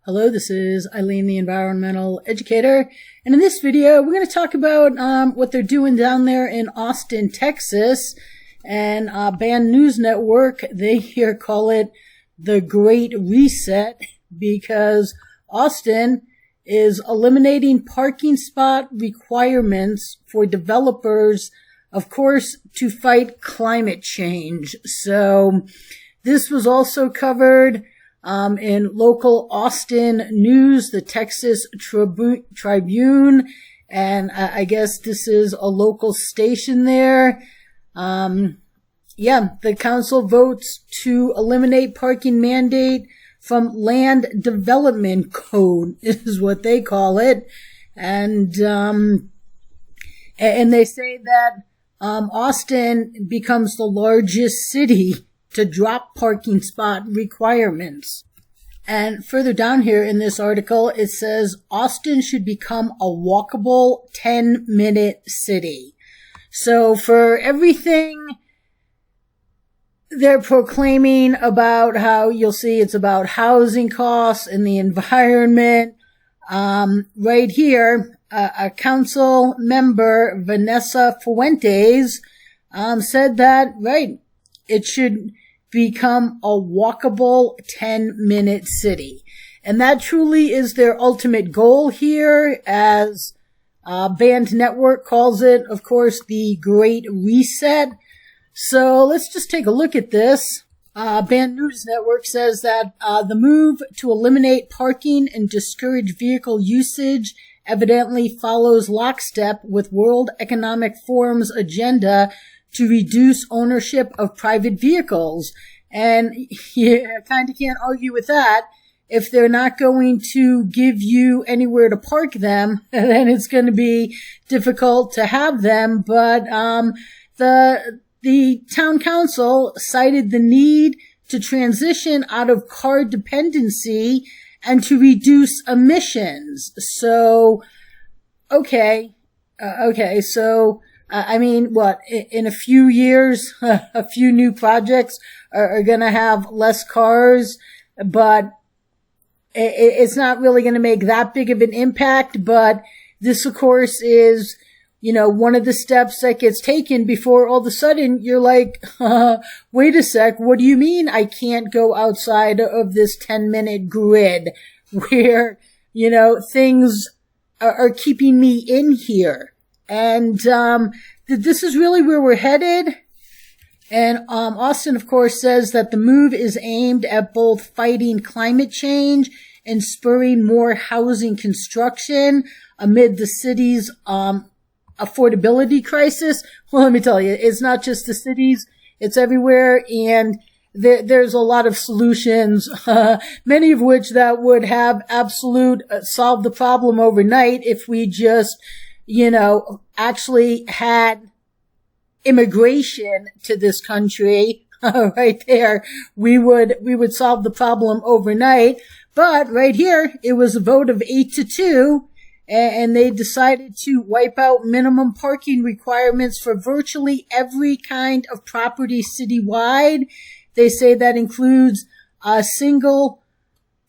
Hello, this is Eileen, the environmental educator, and in this video we're going to talk about what they're doing down there in Austin, Texas, and Band News Network. They here call it the Great Reset because Austin is eliminating parking spot requirements for developers, of course, to fight climate change. So this was also covered in local Austin news, the Texas Tribune, and I guess this is a local station there. The council votes to eliminate parking mandate from land development code is what they call it. And they say that Austin becomes the largest city to drop parking spot requirements. And further down here in this article, it says Austin should become a walkable 10-minute city. So for everything they're proclaiming about how you'll see it's about housing costs and the environment, right here, a council member, Vanessa Fuentes, said that, right, it should become a walkable 10-minute city. And that truly is their ultimate goal here, as Band Network calls it, of course, the Great Reset. So let's just take a look at this. Band News Network says that the move to eliminate parking and discourage vehicle usage evidently follows lockstep with World Economic Forum's agenda to reduce ownership of private vehicles. And you kind of can't argue with that. If they're not going to give you anywhere to park them, then it's going to be difficult to have them. But the town council cited the need to transition out of car dependency and to reduce emissions. So, okay, so I mean, in a few years, a few new projects are going to have less cars, but it's not really going to make that big of an impact. But this, of course, is, one of the steps that gets taken before all of a sudden you're like, wait a sec, what do you mean I can't go outside of this 10-minute grid where, things are keeping me in here? And this is really where we're headed. And Austin, of course, says that the move is aimed at both fighting climate change and spurring more housing construction amid the city's affordability crisis. Well, let me tell you, it's not just the cities, it's everywhere. And there's a lot of solutions, many of which that would have solve the problem overnight if we just actually had immigration to this country right there. We would solve the problem overnight. But right here, it was a vote of 8-2, and they decided to wipe out minimum parking requirements for virtually every kind of property citywide. They say that includes single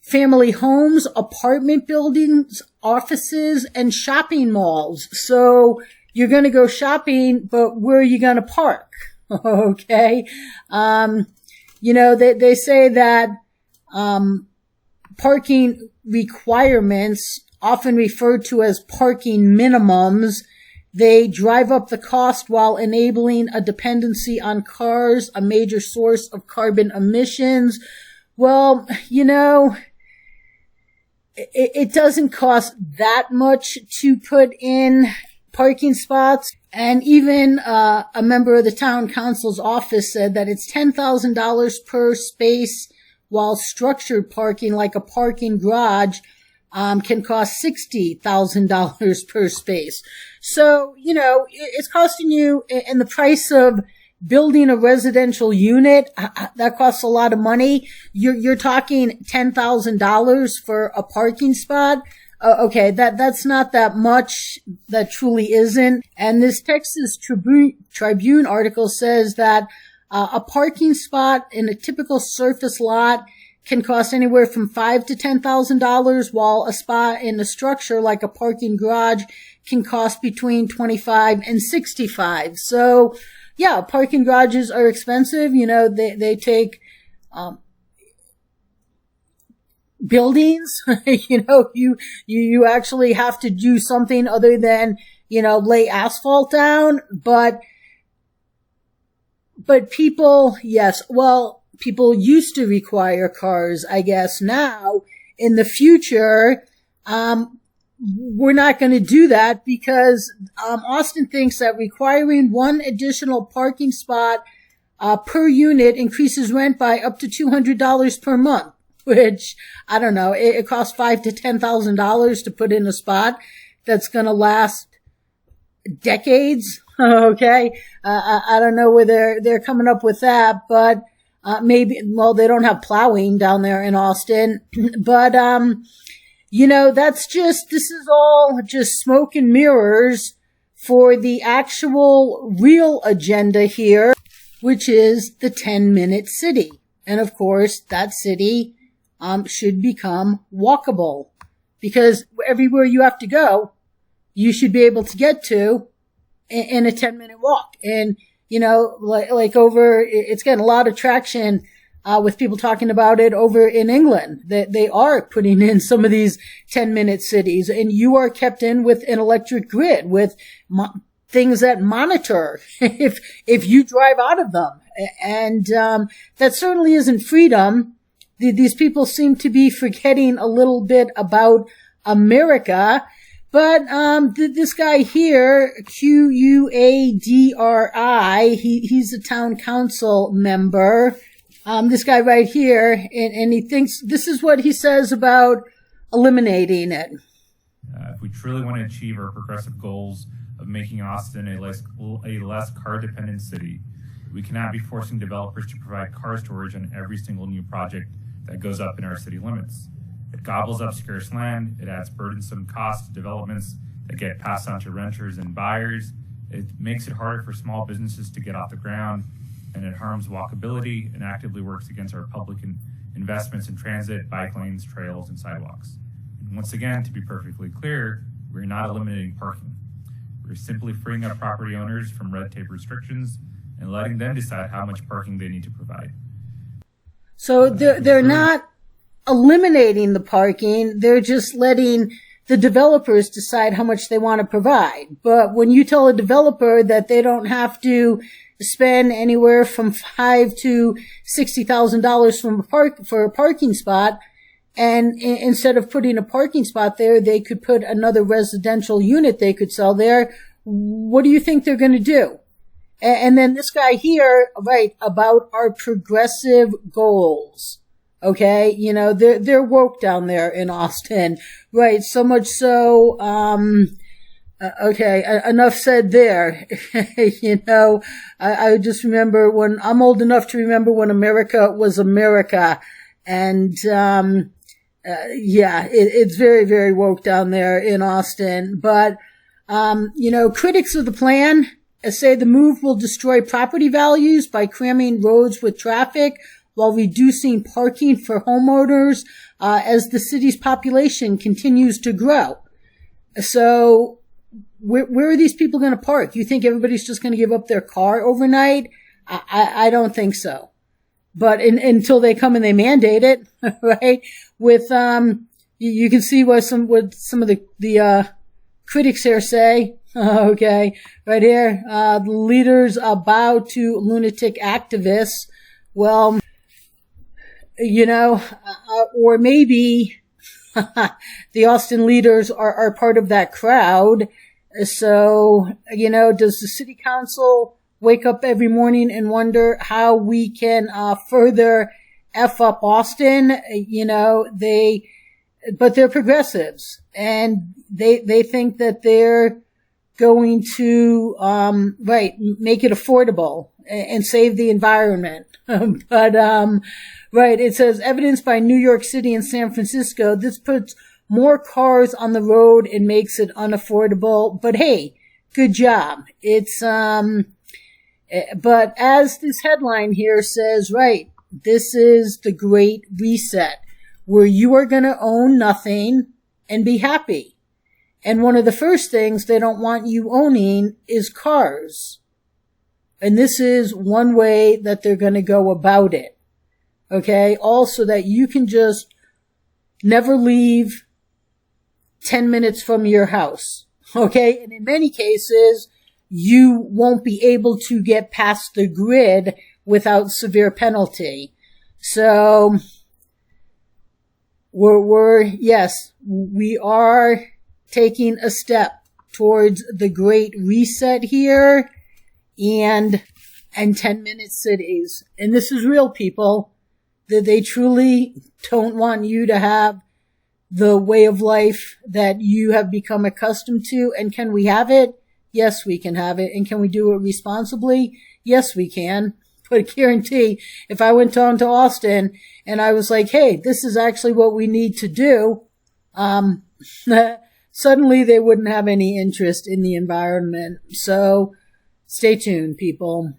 family homes, apartment buildings, offices, and shopping malls. So you're going to go shopping, but where are you going to park? Okay. They say that parking requirements, often referred to as parking minimums, they drive up the cost while enabling a dependency on cars, a major source of carbon emissions. Well, it doesn't cost that much to put in parking spots. And even a member of the town council's office said that it's $10,000 per space, while structured parking, like a parking garage, can cost $60,000 per space. So, it's costing you, in the price of building a residential unit, that costs a lot of money. You're talking $10,000 for a parking spot. Okay, that's not that much. That truly isn't. And this Texas Tribune article says that a parking spot in a typical surface lot can cost anywhere from $5,000 to $10,000, while a spot in a structure like a parking garage can cost between $25,000 and $65,000. So, yeah, parking garages are expensive. You know, they take buildings. You know, you actually have to do something other than, you know, lay asphalt down. But people, yes, well, people used to require cars, I guess. Now, in the future, we're not going to do that because Austin thinks that requiring one additional parking spot per unit increases rent by up to $200 per month, which, I don't know, it costs $5,000 to $10,000 to put in a spot that's going to last decades. Okay. I don't know where they're coming up with that, but maybe, well, they don't have plowing down there in Austin, but you know, this is all just smoke and mirrors for the actual real agenda here, which is the 10-minute city. And of course, that city should become walkable, because everywhere you have to go, you should be able to get to in a 10-minute walk. And, you know, like over, it's getting a lot of traction with people talking about it over in England, that they are putting in some of these 10-minute cities, and you are kept in with an electric grid with things that monitor if you drive out of them. And that certainly isn't freedom. These people seem to be forgetting a little bit about America. But this guy here, Quadri, he's a town council member. This guy right here, and he thinks this is what he says about eliminating it. If we truly want to achieve our progressive goals of making Austin a less car-dependent city, we cannot be forcing developers to provide car storage on every single new project that goes up in our city limits. It gobbles up scarce land, it adds burdensome costs to developments that get passed on to renters and buyers, it makes it harder for small businesses to get off the ground, and it harms walkability and actively works against our public investments in transit, bike lanes, trails, and sidewalks. And once again, to be perfectly clear, we're not eliminating parking. We're simply freeing up property owners from red tape restrictions and letting them decide how much parking they need to provide. So they're not eliminating the parking, they're just letting the developers decide how much they want to provide. But when you tell a developer that they don't have to spend anywhere from $5,000 to $60,000 for a parking spot, and instead of putting a parking spot there, they could put another residential unit they could sell there, what do you think they're going to do? And then this guy here, right, about our progressive goals. Okay, you know, they're woke down there in Austin, right? So much so, okay, enough said there. You know, I just remember I'm old enough to remember when America was America. And, yeah, it's very, very woke down there in Austin. But, you know, critics of the plan say the move will destroy property values by cramming roads with traffic while reducing parking for homeowners as the city's population continues to grow. So where are these people going to park? You think everybody's just going to give up their car overnight? I don't think so. But until they come and they mandate it, right? With you can see what some of the critics here say. Okay, right here, the leaders bow to lunatic activists. Well, you know, or maybe the Austin leaders are part of that crowd. So, you know, does the city council wake up every morning and wonder how we can further F up Austin? You know, but they're progressives, and they think that they're going to make it affordable and save the environment. But right, it says evidence by New York City and San Francisco, this puts more cars on the road and makes it unaffordable. But hey, good job. It's but as this headline here says, right, This is the Great Reset, where you are going to own nothing and be happy. And one of the first things they don't want you owning is cars. And this is one way that they're going to go about it. Okay? Also that you can just never leave 10 minutes from your house. Okay? And in many cases, you won't be able to get past the grid without severe penalty. So, yes, we are taking a step towards the Great Reset here and 10-minute cities. And this is real, people. That they truly don't want you to have the way of life that you have become accustomed to. And can we have it? Yes, we can have it. And can we do it responsibly? Yes, we can. But I guarantee if I went down to Austin and I was like, hey, this is actually what we need to do, suddenly they wouldn't have any interest in the environment. So stay tuned, people.